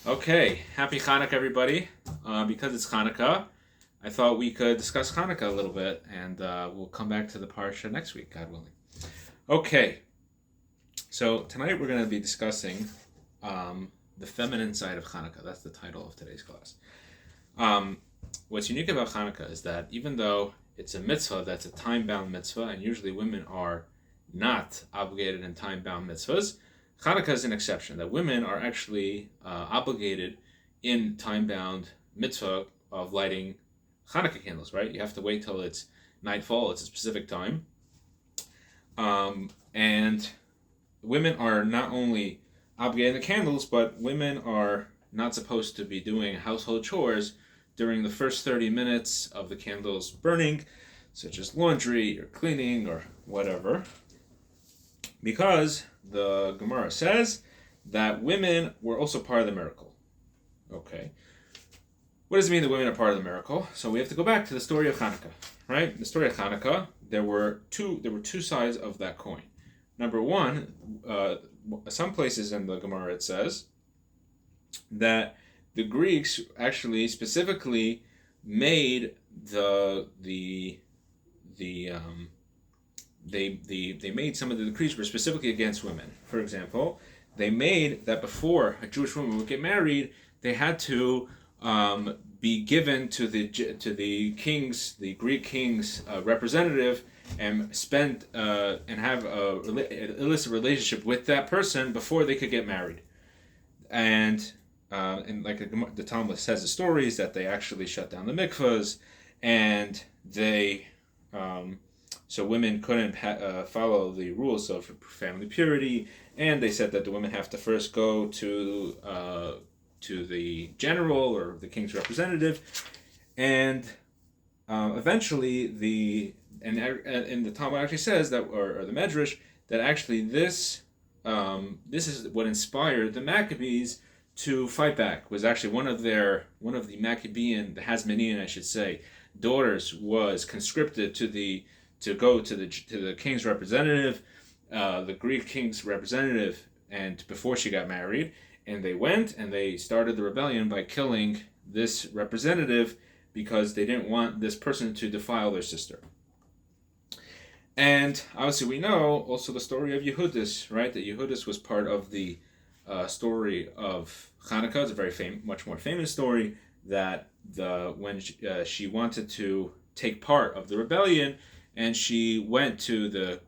Okay, happy Chanukah, everybody. Because it's Chanukah, I thought we could discuss Chanukah a little bit, and we'll come back to the parsha next week, God willing. Okay, so tonight we're going to be discussing the feminine side of Chanukah. That's the title of today's class. What's unique about Chanukah is that even though it's a mitzvah that's a time-bound mitzvah, and usually women are not obligated in time-bound mitzvahs, Chanukah is an exception, that women are actually obligated in time-bound mitzvah of lighting Chanukah candles, right? You have to wait till it's nightfall, it's a specific time. And women are not only obligated the candles, but women are not supposed to be doing household chores during the first 30 minutes of the candles burning, such as laundry or cleaning or whatever, because the Gemara says that women were also part of the miracle. Okay. What does it mean that women are part of the miracle? So we have to go back to the story of Chanukah, right? The story of Chanukah, there were two sides of that coin. Number one, some places in the Gemara it says that the Greeks actually specifically made they made some of the decrees were specifically against women. For example, they made that before a Jewish woman would get married, they had to be given to the king's, the Greek king's representative, and spend and have an illicit relationship with that person before they could get married. And like the Talmud says, the stories that they actually shut down the mikvahs, and they so women couldn't follow the rules of family purity, and they said that the women have to first go to the general or the king's representative, and eventually and the Talmud actually says that, or the Medrash, that actually this is what inspired the Maccabees to fight back. Was actually one of the Maccabean, the Hasmonean, I should say, daughters was conscripted to go to the king's representative, the Greek king's representative, and before she got married, and they went and they started the rebellion by killing this representative because they didn't want this person to defile their sister. And obviously we know also the story of Yehudis, right? That Yehudis was part of the story of Chanukah. It's a very much more famous story, that when she wanted to take part of the rebellion, and she went to the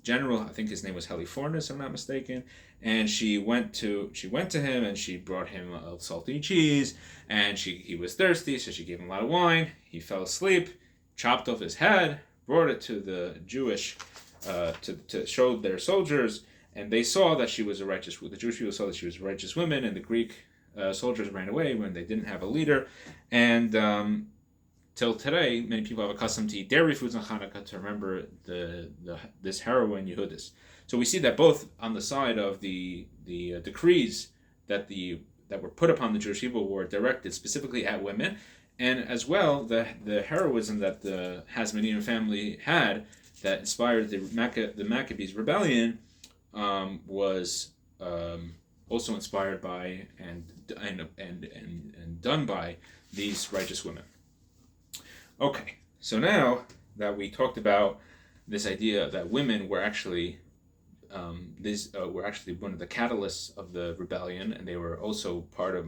general, I think his name was Halifornis, if I'm not mistaken, and she went to him and she brought him a salty cheese, and he was thirsty, so she gave him a lot of wine. He fell asleep, chopped off his head, brought it to the Jewish to show their soldiers, and they saw that she was a righteous. The Jewish people saw that she was a righteous woman, and the Greek soldiers ran away when they didn't have a leader, and till today, many people have a custom to eat dairy foods on Hanukkah to remember this heroine Yehudis. So we see that both on the side of the decrees that were put upon the Jewish people were directed specifically at women, and as well the heroism that the Hasmonean family had that inspired the Maccabees rebellion was also inspired by and done by these righteous women. Okay, so now that we talked about this idea that women were actually were actually one of the catalysts of the rebellion, and they were also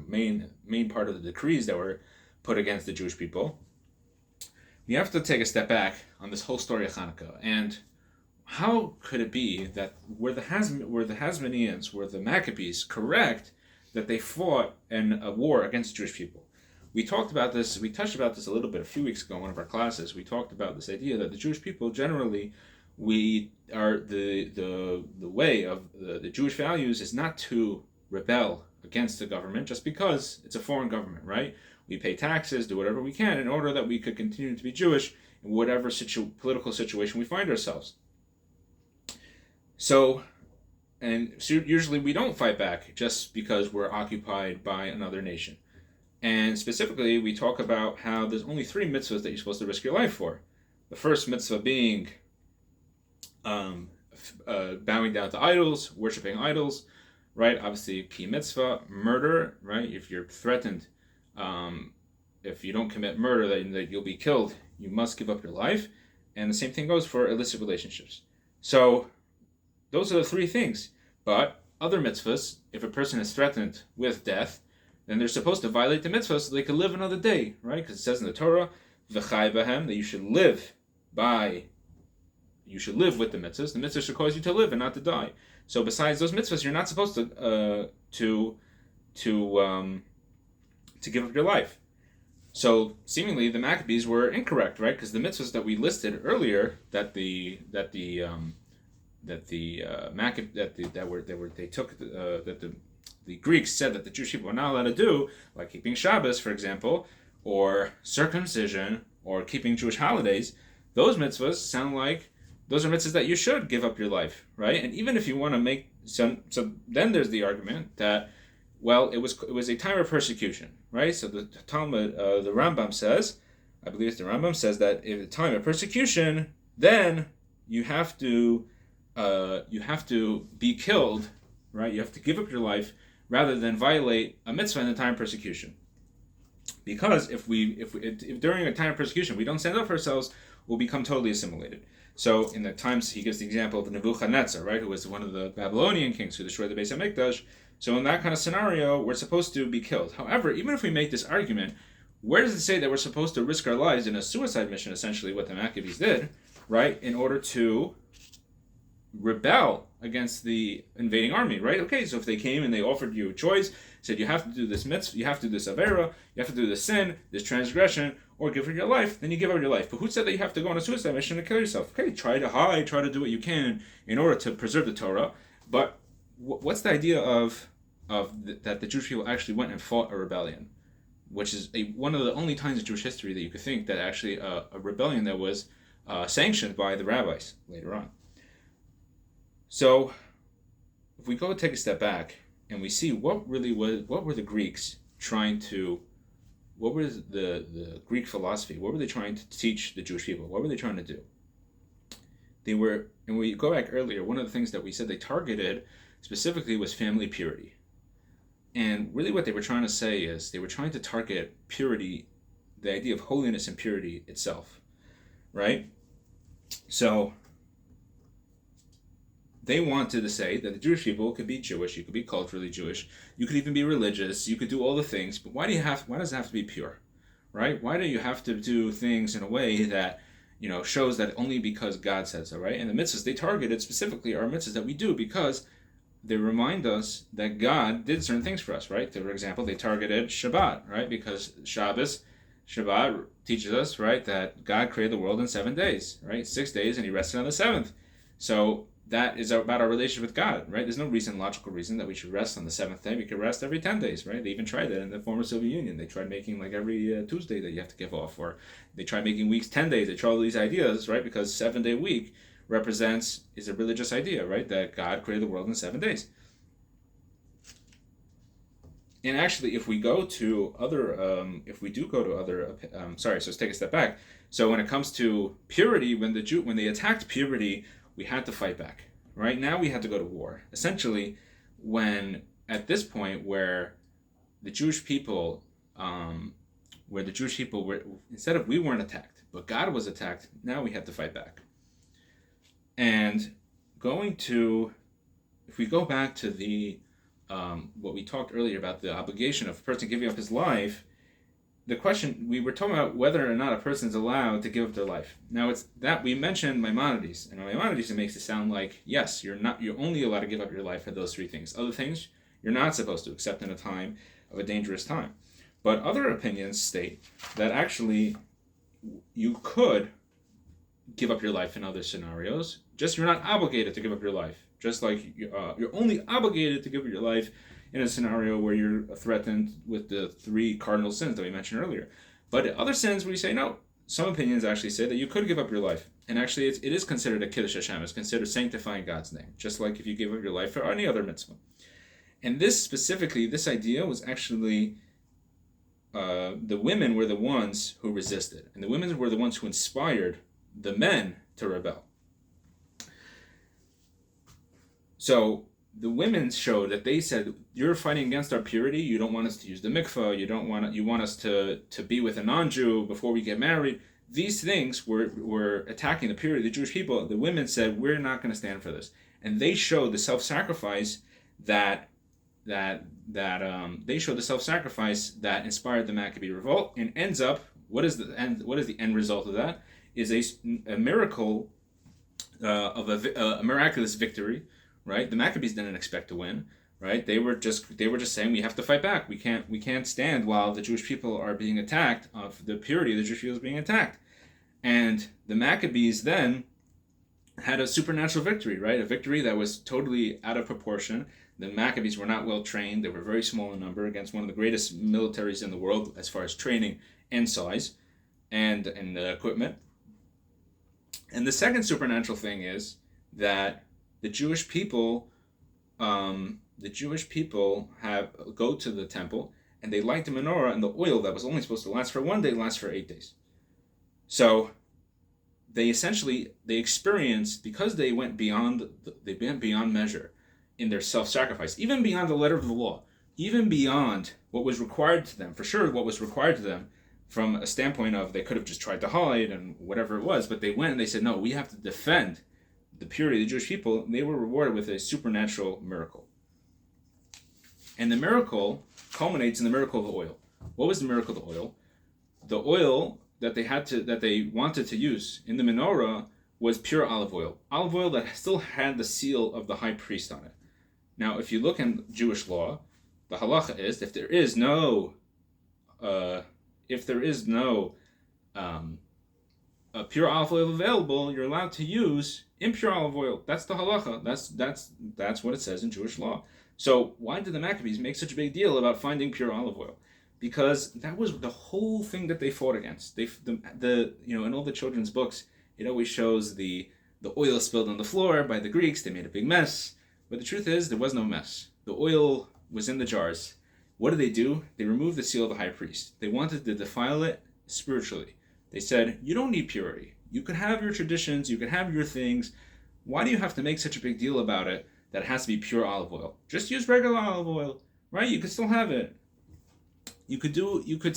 main part of the decrees that were put against the Jewish people, we have to take a step back on this whole story of Chanukah. And how could it be that were the Hasmoneans, were the Maccabees correct that they fought in a war against the Jewish people? We touched about this a little bit a few weeks ago in one of our classes. We talked about this idea that the Jewish people generally, we are the way of the Jewish values is not to rebel against the government just because it's a foreign government, right? We pay taxes, do whatever we can in order that we could continue to be Jewish in whatever political situation we find ourselves. So usually we don't fight back just because we're occupied by another nation. And specifically, we talk about how there's only 3 mitzvahs that you're supposed to risk your life for. The first mitzvah being bowing down to idols, worshiping idols, right? Obviously, key mitzvah, murder, right? If you're threatened, if you don't commit murder, that you'll be killed, you must give up your life. And the same thing goes for illicit relationships. So those are the three things. But other mitzvahs, if a person is threatened with death, then they're supposed to violate the mitzvah so they can live another day, right? Because it says in the Torah, v'chai b'hem, that you should live with the mitzvahs. The mitzvah should cause you to live and not to die. So besides those mitzvahs, you're not supposed to give up your life. So seemingly the Maccabees were incorrect, right? Because the mitzvahs that we listed earlier, the Greeks said that the Jewish people were not allowed to do, like keeping Shabbos, for example, or circumcision, or keeping Jewish holidays. Those mitzvahs sound like those are mitzvahs that you should give up your life, right? And even if you want to make so then there's the argument that, well, it was a time of persecution, right? So the Talmud, the Rambam says, I believe it's the Rambam says that in a time of persecution, then you have to be killed, right? You have to give up your life rather than violate a mitzvah in the time of persecution. Because if during a time of persecution we don't stand up for ourselves, we'll become totally assimilated. So in the times, he gives the example of Nebuchadnezzar, right, who was one of the Babylonian kings who destroyed the Beis HaMikdash. So in that kind of scenario, we're supposed to be killed. However, even if we make this argument, where does it say that we're supposed to risk our lives in a suicide mission, essentially what the Maccabees did, right, in order to rebel against the invading army, right? Okay, so if they came and they offered you a choice, said you have to do this mitzvah, you have to do this avera, you have to do this sin, this transgression, or give up your life, then you give up your life. But who said that you have to go on a suicide mission to kill yourself? Okay, try to hide, try to do what you can in order to preserve the Torah. But what's the idea that the Jewish people actually went and fought a rebellion, which is one of the only times in Jewish history that you could think that actually a rebellion that was sanctioned by the rabbis later on. So, if we go take a step back and we see what were the Greeks trying to, what was the Greek philosophy, what were they trying to teach the Jewish people, what were they trying to do? And we go back earlier, one of the things that we said they targeted specifically was family purity. And really what they were trying to say is they were trying to target purity, the idea of holiness and purity itself, right? So they wanted to say that the Jewish people could be Jewish, you could be culturally Jewish, you could even be religious, you could do all the things, but why does it have to be pure, right? Why do you have to do things in a way that, shows that only because God said so, right? And the mitzvahs they targeted specifically are mitzvahs that we do because they remind us that God did certain things for us, right? For example, they targeted Shabbat, right? Because Shabbat teaches us, right, that God created the world in 7 days, right? 6 days, and he rested on the seventh. So that is about our relationship with God, right? There's no logical reason that we should rest on the seventh day. We could rest every 10 days, right? They even tried that in the former Soviet Union. They tried making like every Tuesday that you have to give off, or they tried making weeks 10 days. They tried all these ideas, right? Because 7-day week is a religious idea, right? That God created the world in 7 days. And actually, if we go to other, so let's take a step back. So when it comes to purity, when they attacked purity, we had to fight back. Right now, we had to go to war. Essentially, at this point where the Jewish people, instead of we weren't attacked, but God was attacked, now we had to fight back. And if we go back to the what we talked earlier about the obligation of a person giving up his life, the question, we were talking about whether or not a person is allowed to give up their life. Now it's that we mentioned Maimonides, and Maimonides, it makes it sound like, yes, you're only allowed to give up your life for those three things. Other things, you're not supposed to, except in a time of a dangerous time. But other opinions state that actually you could give up your life in other scenarios, just you're not obligated to give up your life. Just like you're only obligated to give up your life in a scenario where you're threatened with the 3 cardinal sins that we mentioned earlier. But other sins, we say no. Some opinions actually say that you could give up your life. And actually, it is considered a Kiddush Hashem. It's considered sanctifying God's name, just like if you give up your life for any other mitzvah. And this idea was actually, the women were the ones who resisted. And the women were the ones who inspired the men to rebel. So the women showed that they said, you're fighting against our purity. You don't want us to use the mikvah. You want us to be with a non-Jew before we get married. These things were attacking the purity of the Jewish people. The women said, we're not going to stand for this. And they showed the self-sacrifice that inspired the Maccabee revolt, and ends up, what is the end result of that? Is a miracle of a miraculous victory, right? The Maccabees didn't expect to win, right? They were just saying, we have to fight back. We can't stand while the Jewish people are being attacked. Of the purity of the Jewish people is being attacked, and the Maccabees then had a supernatural victory, right? A victory that was totally out of proportion. The Maccabees were not well trained. They were very small in number against one of the greatest militaries in the world as far as training and size and equipment. And the second supernatural thing is that the Jewish people go to the temple and they light the menorah, and the oil that was only supposed to last for 1 day lasts for 8 days. So they experienced, because they went beyond measure in their self-sacrifice, even beyond the letter of the law, even beyond what was required to them. For sure, what was required to them from a standpoint of, they could have just tried to hide and whatever it was, but they went and they said, no, we have to defend the purity of the Jewish people. And they were rewarded with a supernatural miracle. And the miracle culminates in the miracle of the oil. What was the miracle of the oil? The oil that they wanted to use in the menorah was pure olive oil that still had the seal of the high priest on it. Now, if you look in Jewish law, the halacha is, if there is no pure olive oil available, you're allowed to use impure olive oil. That's the halacha. That's what it says in Jewish law. So why did the Maccabees make such a big deal about finding pure olive oil? Because that was the whole thing that they fought against. In all the children's books, it always shows the oil spilled on the floor by the Greeks. They made a big mess. But the truth is, there was no mess. The oil was in the jars. What did they do? They removed the seal of the high priest. They wanted to defile it spiritually. They said, you don't need purity. You can have your traditions. You can have your things. Why do you have to make such a big deal about it that it has to be pure olive oil? Just use regular olive oil, right? You could still have it. You could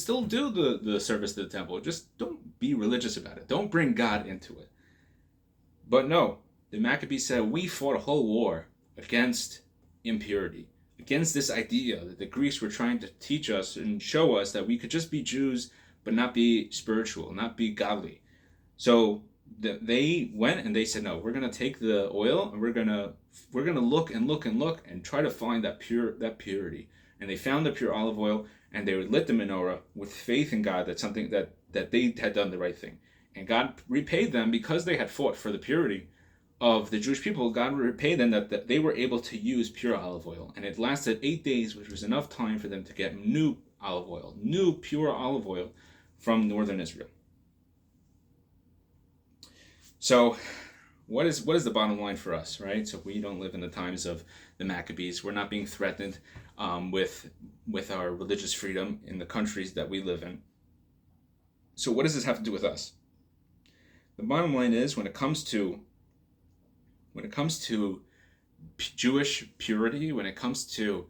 still do the service to the temple. Just don't be religious about it. Don't bring God into it. But no, the Maccabees said, we fought a whole war against impurity, against this idea that the Greeks were trying to teach us and show us that we could just be Jews but not be spiritual, not be godly. So they went and they said, no, we're going to take the oil and we're going to look and try to find that purity. And they found the pure olive oil, and they lit the menorah with faith in God that something that they had done the right thing. And God repaid them because they had fought for the purity of the Jewish people. God repaid them that they were able to use pure olive oil. And it lasted 8 days, which was enough time for them to get new pure olive oil from northern Israel. So what is the bottom line for us, right? So we don't live in the times of the Maccabees. We're not being threatened with our religious freedom in the countries that we live in. So what does this have to do with us? The bottom line is, when it comes to Jewish purity, when it comes to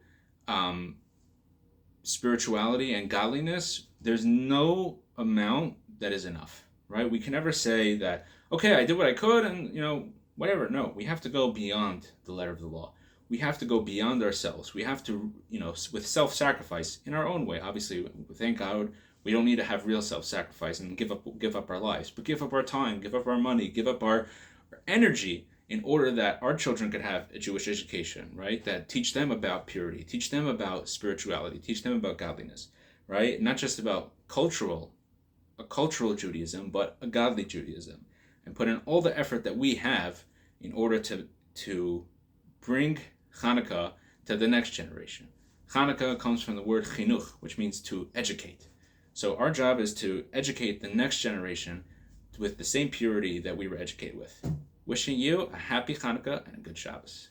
spirituality and godliness, there's no amount that is enough, right? We can never say that, okay, I did what I could and, whatever. No, we have to go beyond the letter of the law. We have to go beyond ourselves. We have to, with self-sacrifice in our own way. Obviously, thank God, we don't need to have real self-sacrifice and give up our lives, but give up our time, give up our money, give up our energy in order that our children could have a Jewish education, right? That teach them about purity, teach them about spirituality, teach them about godliness, right? Not just about a cultural Judaism, but a godly Judaism. And put in all the effort that we have in order to bring Chanukah to the next generation. Chanukah comes from the word chinuch, which means to educate. So our job is to educate the next generation with the same purity that we were educated with. Wishing you a happy Chanukah and a good Shabbos.